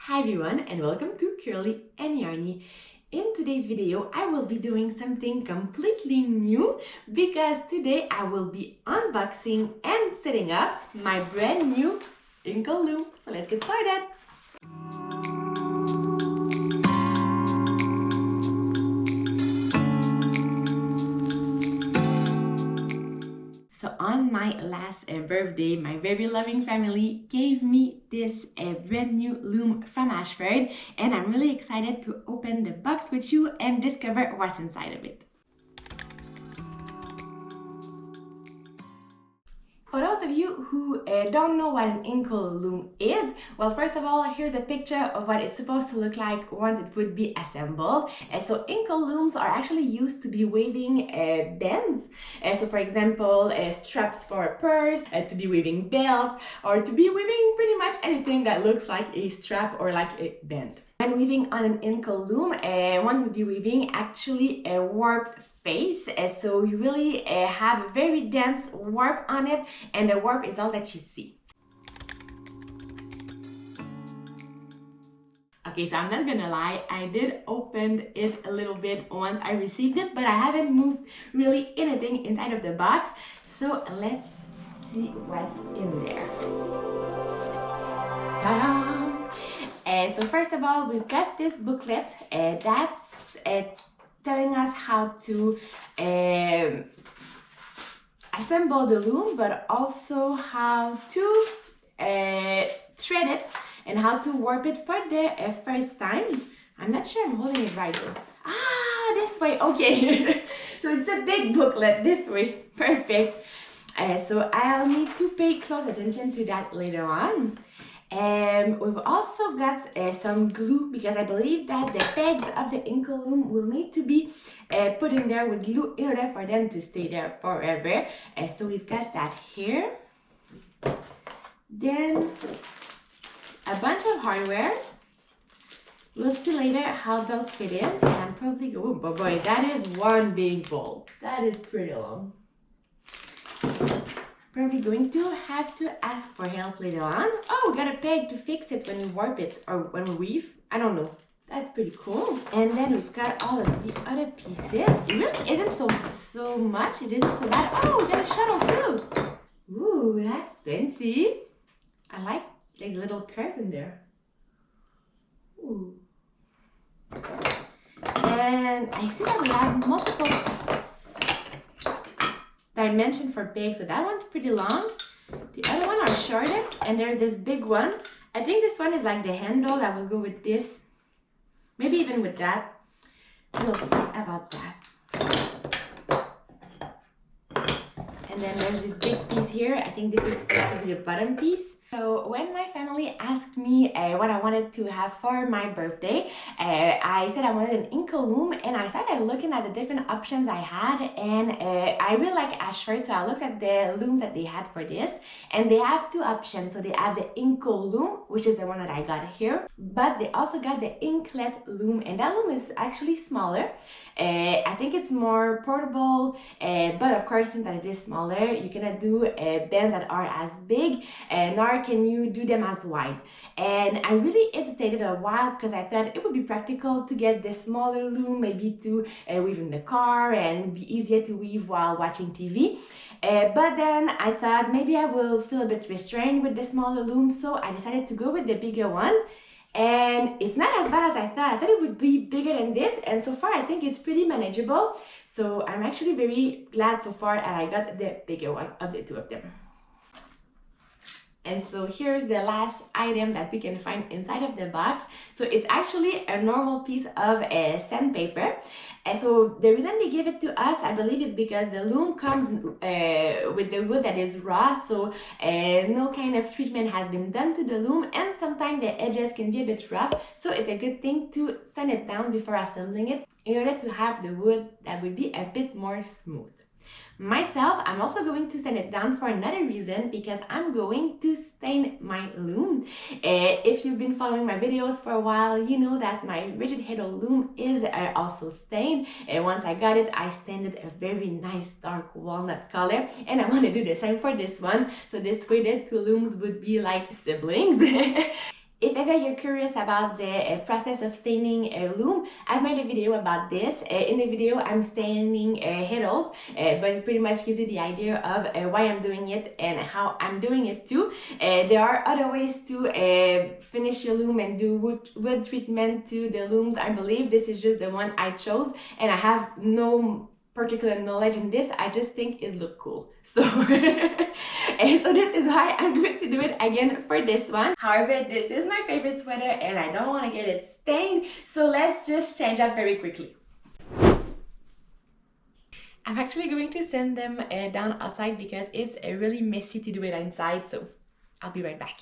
Hi everyone and welcome to Curly and Yarny. In today's video, I will be doing something completely new because today I will be unboxing and setting up my brand new Inkle Loom. So let's get started. So on my last birthday, my very loving family gave me this brand new loom from Ashford, and I'm really excited to open the box with you and discover what's inside of it. For those of you who don't know what an inkle loom is, well, first of all, here's a picture of what it's supposed to look like once it would be assembled. So inkle looms are actually used to be weaving bands. So for example, straps for a purse, to be weaving belts, or to be weaving pretty much anything that looks like a strap or like a band. When weaving on an inkle loom, one would be weaving actually a warped face, so you really have a very dense warp on it, and the warp is all that you see. Okay, so I'm not gonna lie, I did open it a little bit once I received it, but I haven't moved really anything inside of the box, so let's see what's in there. Ta-da! So first of all, we've got this booklet that's telling us how to assemble the loom, but also how to thread it and how to warp it for the first time. I'm not sure I'm holding it right though. Ah, this way, okay. So it's a big booklet this way, perfect. So I'll need to pay close attention to that later on. We've also got some glue because I believe that the pegs of the inkle loom will need to be put in there with glue in order for them to stay there forever. So we've got that here. Then a bunch of hardwares. We'll see later how those fit in. And I'm probably going, oh boy, that is one big ball. That is pretty long. Probably going to have to ask for help later on. Oh, we got a peg to fix it when we warp it or when we weave. I don't know. That's pretty cool. And then we've got all of the other pieces. It really isn't so much. It isn't so bad. Oh, we got a shuttle too. Ooh, that's fancy. I like the little curve in there. Ooh. And I see that we have multiple dimension for big, so that one's pretty long. The other one are shorter, and there's this big one. I think this one is like the handle that will go with this, maybe even with that. We'll see about that. And then there's this big piece here. I think this is probably the bottom piece. So when my family asked me what I wanted to have for my birthday, I said I wanted an inkle loom, and I started looking at the different options I had, and I really like Ashford, so I looked at the looms that they had for this, and they have two options. So they have the inkle loom, which is the one that I got here, but they also got the inklet loom, and that loom is actually smaller. I think it's more portable, but of course, since it is smaller, you cannot do bands that are as big, nor can you do them as wide. And I really hesitated a while because I thought it would be practical to get the smaller loom, maybe to weave in the car, and it'd be easier to weave while watching TV. But then I thought maybe I will feel a bit restrained with the smaller loom, so I decided to go with the bigger one. And it's not as bad as I thought. I thought it would be bigger than this, and so far I think it's pretty manageable. So I'm actually very glad so far that I got the bigger one of the two of them. And so here's the last item that we can find inside of the box. So it's actually a normal piece of sandpaper. So the reason they give it to us, I believe it's because the loom comes with the wood that is raw, so no kind of treatment has been done to the loom, and sometimes the edges can be a bit rough, so it's a good thing to sand it down before assembling it in order to have the wood that would be a bit more smooth. Myself, I'm also going to sand it down for another reason, because I'm going to stain my loom. If you've been following my videos for a while, you know that my rigid handle loom is also stained. Once I got it, I stained it a very nice dark walnut color, and I want to do the same for this one, so this way the two looms would be like siblings. If ever you're curious about the process of staining a loom, I've made a video about this. In the video, I'm staining heddles, but it pretty much gives you the idea of why I'm doing it and how I'm doing it too. There are other ways to finish your loom and do wood treatment to the looms. I believe this is just the one I chose, and I have no particular knowledge in this. I just think it looked cool, so and so this is why I'm going to do it again for this one. However, this is my favorite sweater and I don't want to get it stained, so let's just change up very quickly. I'm actually going to send them down outside because it's really messy to do it inside, so I'll be right back.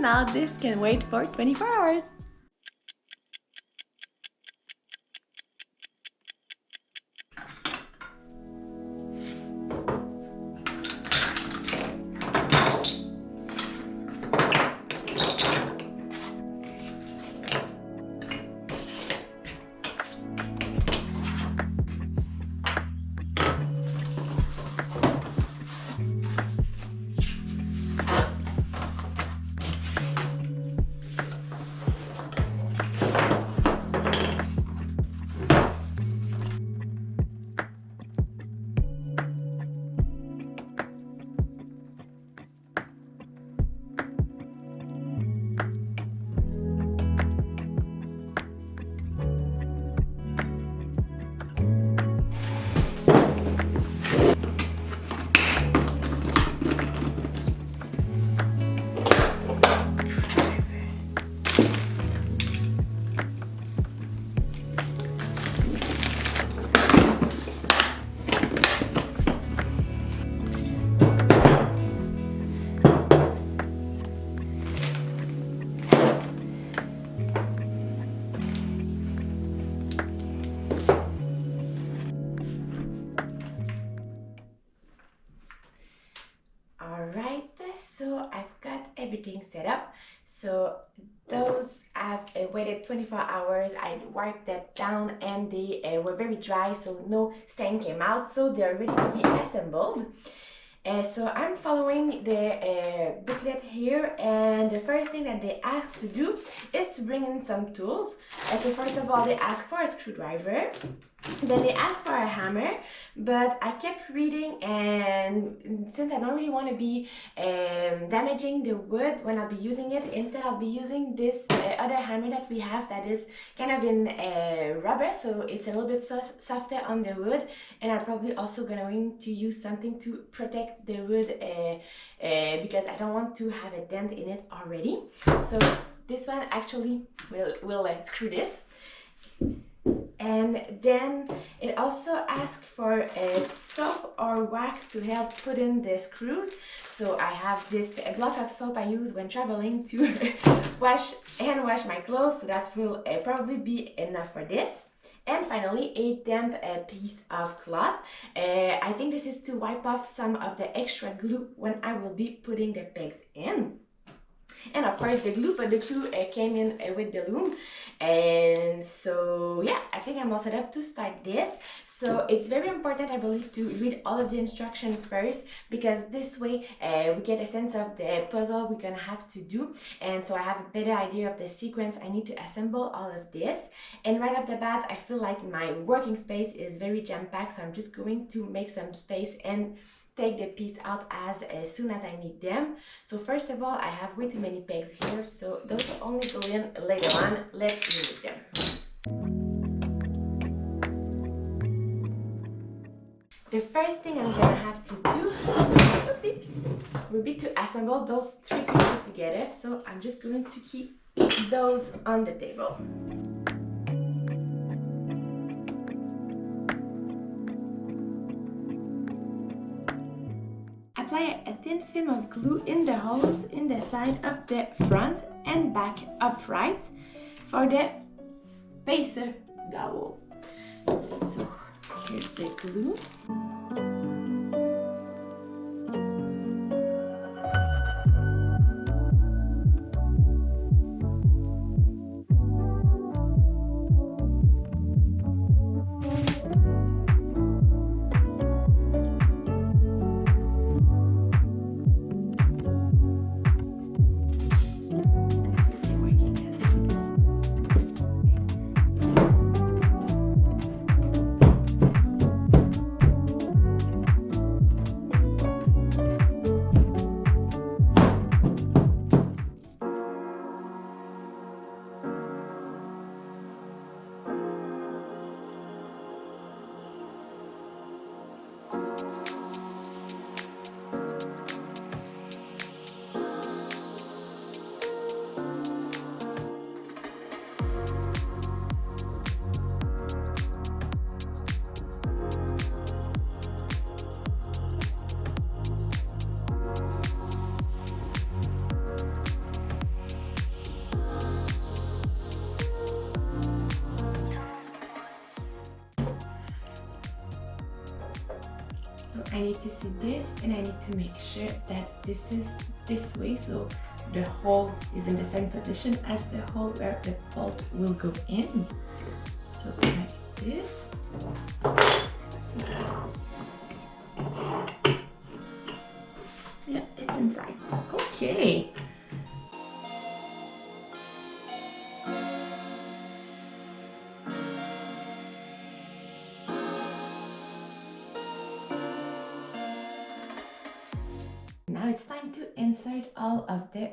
Now this can wait for 24 hours. Alright, so I've got everything set up. So those I've waited 24 hours. I wiped them down and they were very dry, so no stain came out, so they're ready to be assembled. So I'm following the booklet here, and the first thing that they ask to do is to bring in some tools. So first of all, they ask for a screwdriver. Then they ask for a hammer, but I kept reading, and since I don't really want to be damaging the wood when I'll be using it, instead I'll be using this other hammer that we have that is kind of in rubber, so it's a little bit softer on the wood, and I'm probably also going to use something to protect the wood because I don't want to have a dent in it already. So this one actually will screw this. And then it also asks for a soap or wax to help put in the screws. So I have this block of soap I use when traveling to wash my clothes, so that will probably be enough for this. And finally, a damp piece of cloth. I think this is to wipe off some of the extra glue when I will be putting the pegs in. And of course the glue, but the glue came in with the loom. And so yeah, I think I'm all set up to start this. So it's very important, I believe, to read all of the instructions first, because this way we get a sense of the puzzle we're gonna have to do, and so I have a better idea of the sequence I need to assemble all of this. And right off the bat, I feel like my working space is very jam-packed, so I'm just going to make some space and take the piece out as soon as I need them. So first of all, I have way too many pegs here, so those will only go in later on. Let's remove them. The first thing I'm gonna have to do, oopsie, will be to assemble those three pieces together. So I'm just going to keep those on the table. Apply a thin film of glue in the holes in the side of the front and back uprights for the spacer dowel. So here's the glue. I need to see this, and I need to make sure that this is this way, so the hole is in the same position as the hole where the bolt will go in. So like this. So, yeah, it's inside. Okay. Now it's time to insert all of the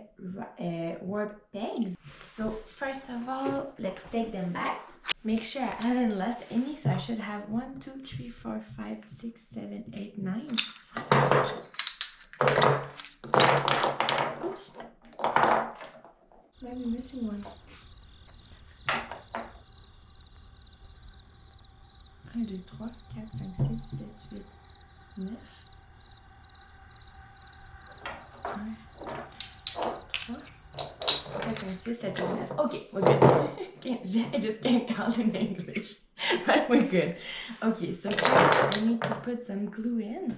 warp pegs. So first of all, let's take them back. Make sure I haven't lost any, so I should have 1, 2, 3, 4, 5, 6, 7, 8, 9. Oops. I'm missing one. 1, 2, 3, 4, 5, 6, 7, 8, 9. 1, 2, 3, 4, 5, 6, 7, 8, 9. Okay, we're good. I just can't count in English, but we're good. Okay, so first I need to put some glue in.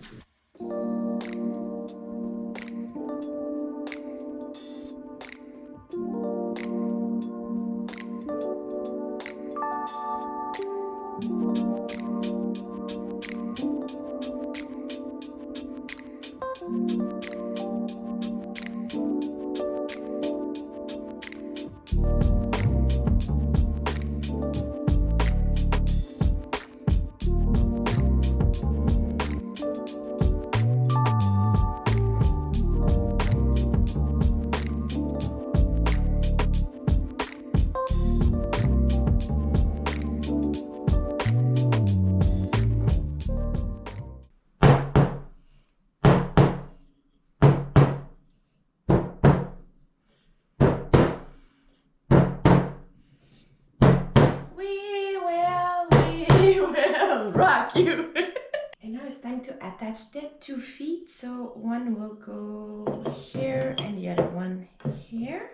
I will rock you. And now it's time to attach the 2 feet. So one will go here and the other one here.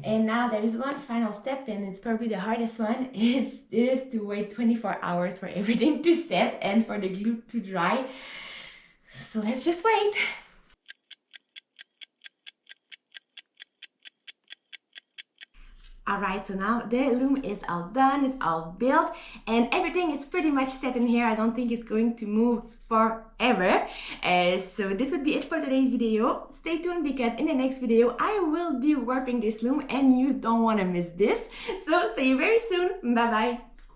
And now there is one final step, and it's probably the hardest one. It is to wait 24 hours for everything to set and for the glue to dry. So let's just wait. Alright, so now the loom is all done, it's all built, and everything is pretty much set in here. I don't think it's going to move forever. So this would be it for today's video. Stay tuned because in the next video I will be warping this loom and you don't want to miss this. So see you very soon. Bye bye.